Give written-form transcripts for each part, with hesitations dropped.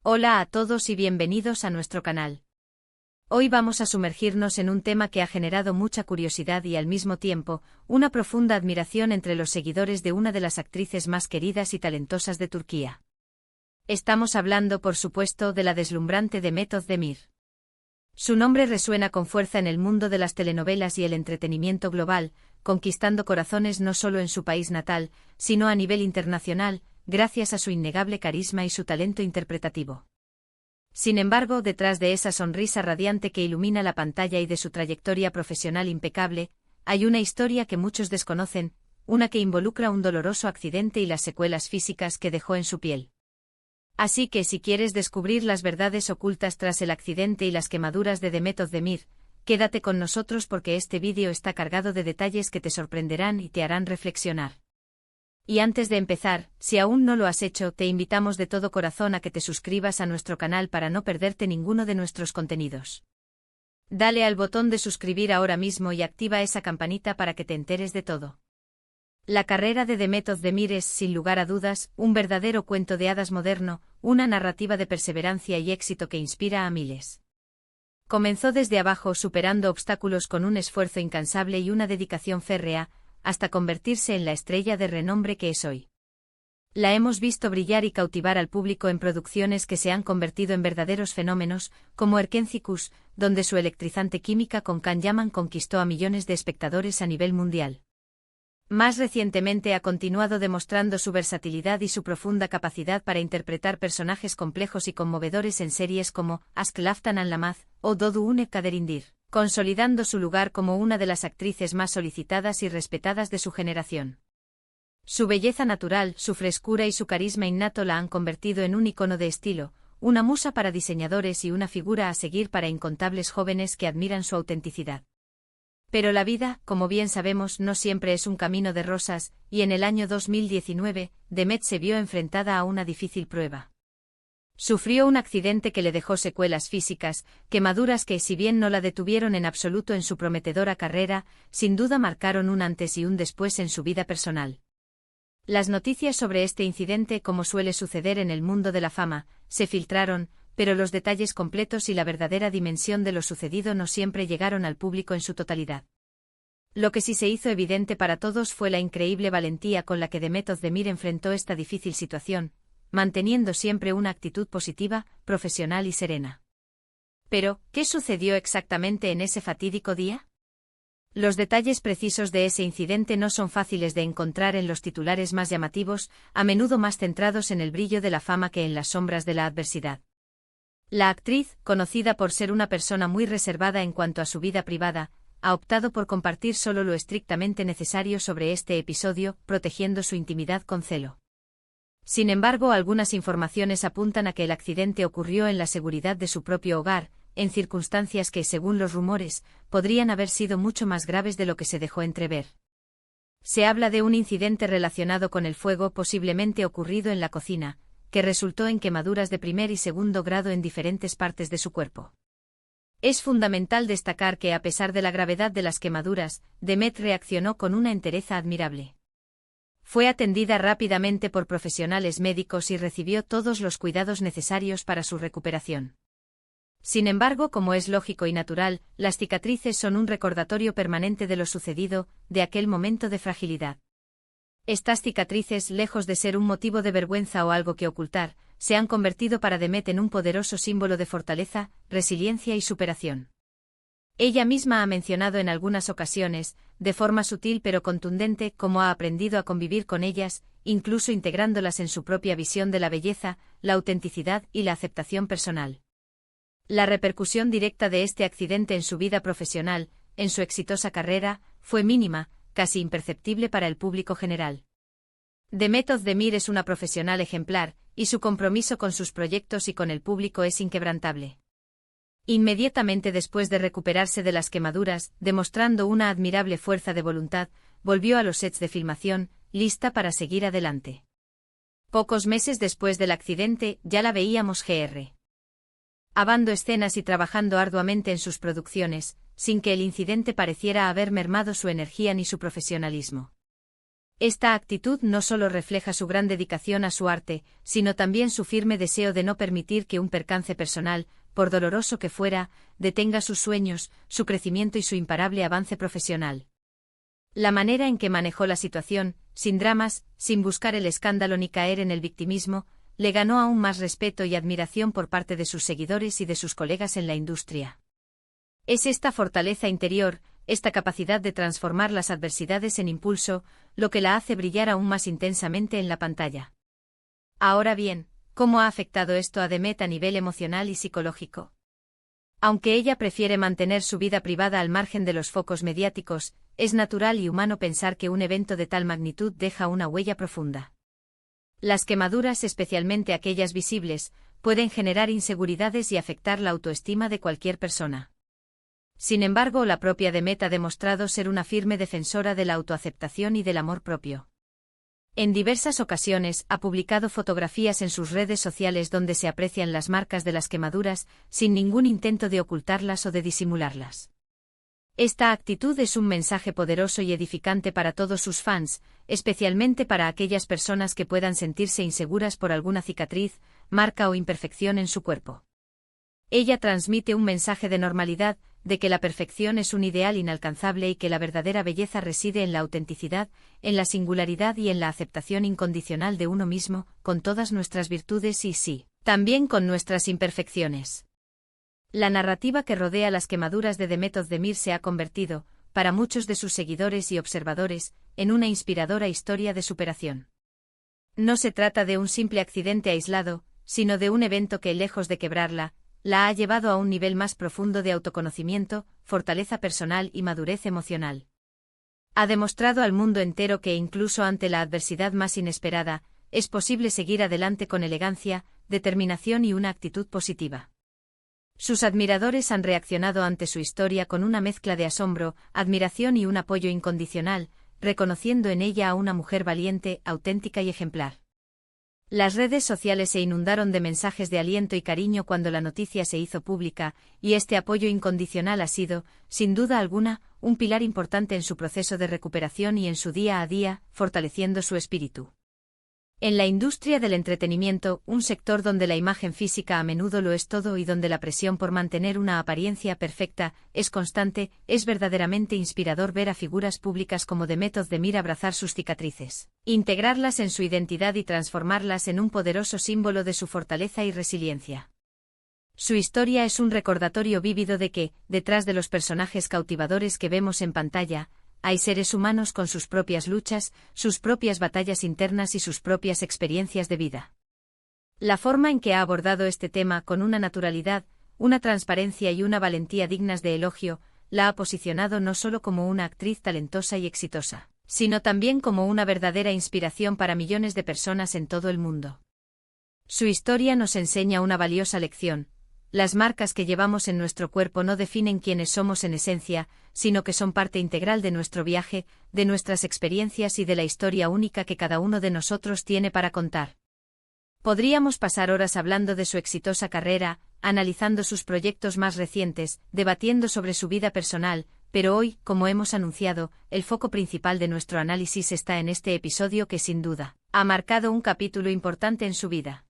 Hola a todos y bienvenidos a nuestro canal. Hoy vamos a sumergirnos en un tema que ha generado mucha curiosidad y al mismo tiempo, una profunda admiración entre los seguidores de una de las actrices más queridas y talentosas de Turquía. Estamos hablando, por supuesto, de la deslumbrante Demet Özdemir. Su nombre resuena con fuerza en el mundo de las telenovelas y el entretenimiento global, conquistando corazones no solo en su país natal, sino a nivel internacional, gracias a su innegable carisma y su talento interpretativo. Sin embargo, detrás de esa sonrisa radiante que ilumina la pantalla y de su trayectoria profesional impecable, hay una historia que muchos desconocen, una que involucra un doloroso accidente y las secuelas físicas que dejó en su piel. Así que si quieres descubrir las verdades ocultas tras el accidente y las quemaduras de Demet Özdemir, quédate con nosotros porque este vídeo está cargado de detalles que te sorprenderán y te harán reflexionar. Y antes de empezar, si aún no lo has hecho, te invitamos de todo corazón a que te suscribas a nuestro canal para no perderte ninguno de nuestros contenidos. Dale al botón de suscribir ahora mismo y activa esa campanita para que te enteres de todo. La carrera de Demet Özdemir es, sin lugar a dudas, un verdadero cuento de hadas moderno, una narrativa de perseverancia y éxito que inspira a miles. Comenzó desde abajo superando obstáculos con un esfuerzo incansable y una dedicación férrea, hasta convertirse en la estrella de renombre que es hoy. La hemos visto brillar y cautivar al público en producciones que se han convertido en verdaderos fenómenos, como Erkencikus, donde su electrizante química con Can Yaman conquistó a millones de espectadores a nivel mundial. Más recientemente ha continuado demostrando su versatilidad y su profunda capacidad para interpretar personajes complejos y conmovedores en series como Aşk Laftan Anlamaz o Doğdu Une Kaderindir, consolidando su lugar como una de las actrices más solicitadas y respetadas de su generación. Su belleza natural, su frescura y su carisma innato la han convertido en un icono de estilo, una musa para diseñadores y una figura a seguir para incontables jóvenes que admiran su autenticidad. Pero la vida, como bien sabemos, no siempre es un camino de rosas, y en el año 2019, Demet se vio enfrentada a una difícil prueba. Sufrió un accidente que le dejó secuelas físicas, quemaduras que, si bien no la detuvieron en absoluto en su prometedora carrera, sin duda marcaron un antes y un después en su vida personal. Las noticias sobre este incidente, como suele suceder en el mundo de la fama, se filtraron, pero los detalles completos y la verdadera dimensión de lo sucedido no siempre llegaron al público en su totalidad. Lo que sí se hizo evidente para todos fue la increíble valentía con la que Demet Özdemir enfrentó esta difícil situación, manteniendo siempre una actitud positiva, profesional y serena. Pero, ¿qué sucedió exactamente en ese fatídico día? Los detalles precisos de ese incidente no son fáciles de encontrar en los titulares más llamativos, a menudo más centrados en el brillo de la fama que en las sombras de la adversidad. La actriz, conocida por ser una persona muy reservada en cuanto a su vida privada, ha optado por compartir solo lo estrictamente necesario sobre este episodio, protegiendo su intimidad con celo. Sin embargo, algunas informaciones apuntan a que el accidente ocurrió en la seguridad de su propio hogar, en circunstancias que, según los rumores, podrían haber sido mucho más graves de lo que se dejó entrever. Se habla de un incidente relacionado con el fuego posiblemente ocurrido en la cocina, que resultó en quemaduras de primer y segundo grado en diferentes partes de su cuerpo. Es fundamental destacar que, a pesar de la gravedad de las quemaduras, Demet reaccionó con una entereza admirable. Fue atendida rápidamente por profesionales médicos y recibió todos los cuidados necesarios para su recuperación. Sin embargo, como es lógico y natural, las cicatrices son un recordatorio permanente de lo sucedido, de aquel momento de fragilidad. Estas cicatrices, lejos de ser un motivo de vergüenza o algo que ocultar, se han convertido para Demet en un poderoso símbolo de fortaleza, resiliencia y superación. Ella misma ha mencionado en algunas ocasiones, de forma sutil pero contundente, cómo ha aprendido a convivir con ellas, incluso integrándolas en su propia visión de la belleza, la autenticidad y la aceptación personal. La repercusión directa de este accidente en su vida profesional, en su exitosa carrera, fue mínima, casi imperceptible para el público general. Demet Özdemir es una profesional ejemplar, y su compromiso con sus proyectos y con el público es inquebrantable. Inmediatamente después de recuperarse de las quemaduras, demostrando una admirable fuerza de voluntad, volvió a los sets de filmación, lista para seguir adelante. Pocos meses después del accidente, ya la veíamos grabando escenas y trabajando arduamente en sus producciones, sin que el incidente pareciera haber mermado su energía ni su profesionalismo. Esta actitud no solo refleja su gran dedicación a su arte, sino también su firme deseo de no permitir que un percance personal, por doloroso que fuera, detenga sus sueños, su crecimiento y su imparable avance profesional. La manera en que manejó la situación, sin dramas, sin buscar el escándalo ni caer en el victimismo, le ganó aún más respeto y admiración por parte de sus seguidores y de sus colegas en la industria. Es esta fortaleza interior, esta capacidad de transformar las adversidades en impulso, lo que la hace brillar aún más intensamente en la pantalla. Ahora bien, ¿cómo ha afectado esto a Demet a nivel emocional y psicológico? Aunque ella prefiere mantener su vida privada al margen de los focos mediáticos, es natural y humano pensar que un evento de tal magnitud deja una huella profunda. Las quemaduras, especialmente aquellas visibles, pueden generar inseguridades y afectar la autoestima de cualquier persona. Sin embargo, la propia Demet ha demostrado ser una firme defensora de la autoaceptación y del amor propio. En diversas ocasiones ha publicado fotografías en sus redes sociales donde se aprecian las marcas de las quemaduras, sin ningún intento de ocultarlas o de disimularlas. Esta actitud es un mensaje poderoso y edificante para todos sus fans, especialmente para aquellas personas que puedan sentirse inseguras por alguna cicatriz, marca o imperfección en su cuerpo. Ella transmite un mensaje de normalidad, de que la perfección es un ideal inalcanzable y que la verdadera belleza reside en la autenticidad, en la singularidad y en la aceptación incondicional de uno mismo, con todas nuestras virtudes y sí, también con nuestras imperfecciones. La narrativa que rodea las quemaduras de Demet Özdemir se ha convertido, para muchos de sus seguidores y observadores, en una inspiradora historia de superación. No se trata de un simple accidente aislado, sino de un evento que, lejos de quebrarla, la ha llevado a un nivel más profundo de autoconocimiento, fortaleza personal y madurez emocional. Ha demostrado al mundo entero que incluso ante la adversidad más inesperada, es posible seguir adelante con elegancia, determinación y una actitud positiva. Sus admiradores han reaccionado ante su historia con una mezcla de asombro, admiración y un apoyo incondicional, reconociendo en ella a una mujer valiente, auténtica y ejemplar. Las redes sociales se inundaron de mensajes de aliento y cariño cuando la noticia se hizo pública, y este apoyo incondicional ha sido, sin duda alguna, un pilar importante en su proceso de recuperación y en su día a día, fortaleciendo su espíritu. En la industria del entretenimiento, un sector donde la imagen física a menudo lo es todo y donde la presión por mantener una apariencia perfecta es constante, es verdaderamente inspirador ver a figuras públicas como Demet Özdemir abrazar sus cicatrices, integrarlas en su identidad y transformarlas en un poderoso símbolo de su fortaleza y resiliencia. Su historia es un recordatorio vívido de que, detrás de los personajes cautivadores que vemos en pantalla, hay seres humanos con sus propias luchas, sus propias batallas internas y sus propias experiencias de vida. La forma en que ha abordado este tema con una naturalidad, una transparencia y una valentía dignas de elogio, la ha posicionado no solo como una actriz talentosa y exitosa, sino también como una verdadera inspiración para millones de personas en todo el mundo. Su historia nos enseña una valiosa lección. Las marcas que llevamos en nuestro cuerpo no definen quiénes somos en esencia, sino que son parte integral de nuestro viaje, de nuestras experiencias y de la historia única que cada uno de nosotros tiene para contar. Podríamos pasar horas hablando de su exitosa carrera, analizando sus proyectos más recientes, debatiendo sobre su vida personal, pero hoy, como hemos anunciado, el foco principal de nuestro análisis está en este episodio que sin duda ha marcado un capítulo importante en su vida.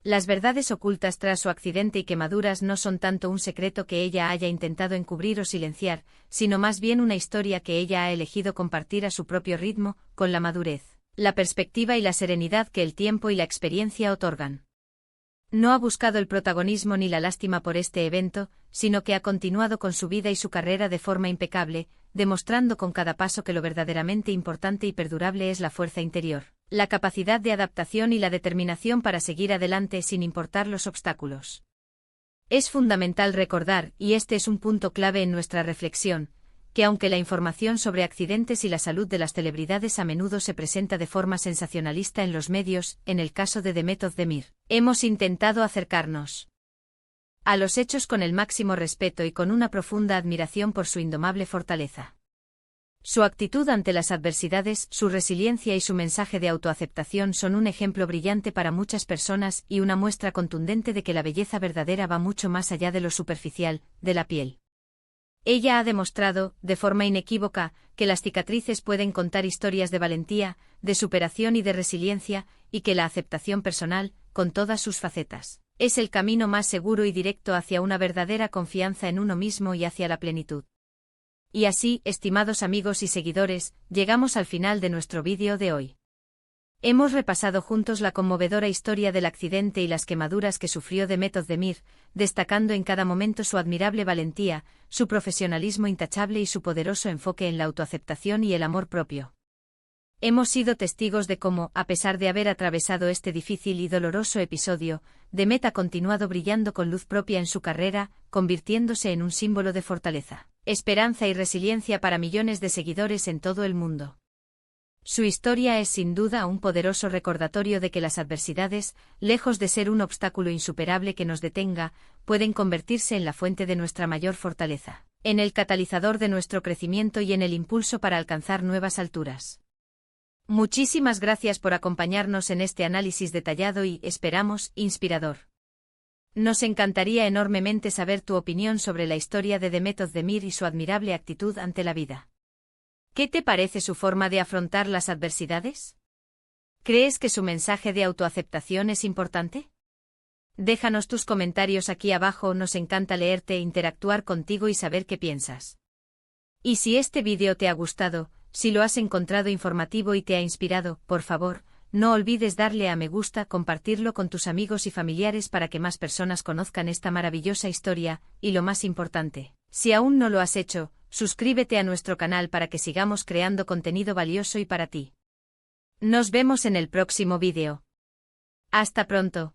Las verdades ocultas tras su accidente y quemaduras no son tanto un secreto que ella haya intentado encubrir o silenciar, sino más bien una historia que ella ha elegido compartir a su propio ritmo, con la madurez, la perspectiva y la serenidad que el tiempo y la experiencia otorgan. No ha buscado el protagonismo ni la lástima por este evento, sino que ha continuado con su vida y su carrera de forma impecable, demostrando con cada paso que lo verdaderamente importante y perdurable es la fuerza interior, la capacidad de adaptación y la determinación para seguir adelante sin importar los obstáculos. Es fundamental recordar, y este es un punto clave en nuestra reflexión, que aunque la información sobre accidentes y la salud de las celebridades a menudo se presenta de forma sensacionalista en los medios, en el caso de Demet Özdemir, hemos intentado acercarnos a los hechos con el máximo respeto y con una profunda admiración por su indomable fortaleza. Su actitud ante las adversidades, su resiliencia y su mensaje de autoaceptación son un ejemplo brillante para muchas personas y una muestra contundente de que la belleza verdadera va mucho más allá de lo superficial, de la piel. Ella ha demostrado, de forma inequívoca, que las cicatrices pueden contar historias de valentía, de superación y de resiliencia, y que la aceptación personal, con todas sus facetas, es el camino más seguro y directo hacia una verdadera confianza en uno mismo y hacia la plenitud. Y así, estimados amigos y seguidores, llegamos al final de nuestro vídeo de hoy. Hemos repasado juntos la conmovedora historia del accidente y las quemaduras que sufrió Demet Özdemir, destacando en cada momento su admirable valentía, su profesionalismo intachable y su poderoso enfoque en la autoaceptación y el amor propio. Hemos sido testigos de cómo, a pesar de haber atravesado este difícil y doloroso episodio, Demet ha continuado brillando con luz propia en su carrera, convirtiéndose en un símbolo de fortaleza, esperanza y resiliencia para millones de seguidores en todo el mundo. Su historia es sin duda un poderoso recordatorio de que las adversidades, lejos de ser un obstáculo insuperable que nos detenga, pueden convertirse en la fuente de nuestra mayor fortaleza, en el catalizador de nuestro crecimiento y en el impulso para alcanzar nuevas alturas. Muchísimas gracias por acompañarnos en este análisis detallado y, esperamos, inspirador. Nos encantaría enormemente saber tu opinión sobre la historia de Demet Özdemir y su admirable actitud ante la vida. ¿Qué te parece su forma de afrontar las adversidades? ¿Crees que su mensaje de autoaceptación es importante? Déjanos tus comentarios aquí abajo, nos encanta leerte e interactuar contigo y saber qué piensas. Y si este vídeo te ha gustado, si lo has encontrado informativo y te ha inspirado, por favor, no olvides darle a me gusta, compartirlo con tus amigos y familiares para que más personas conozcan esta maravillosa historia, y lo más importante, si aún no lo has hecho, suscríbete a nuestro canal para que sigamos creando contenido valioso y para ti. Nos vemos en el próximo vídeo. Hasta pronto.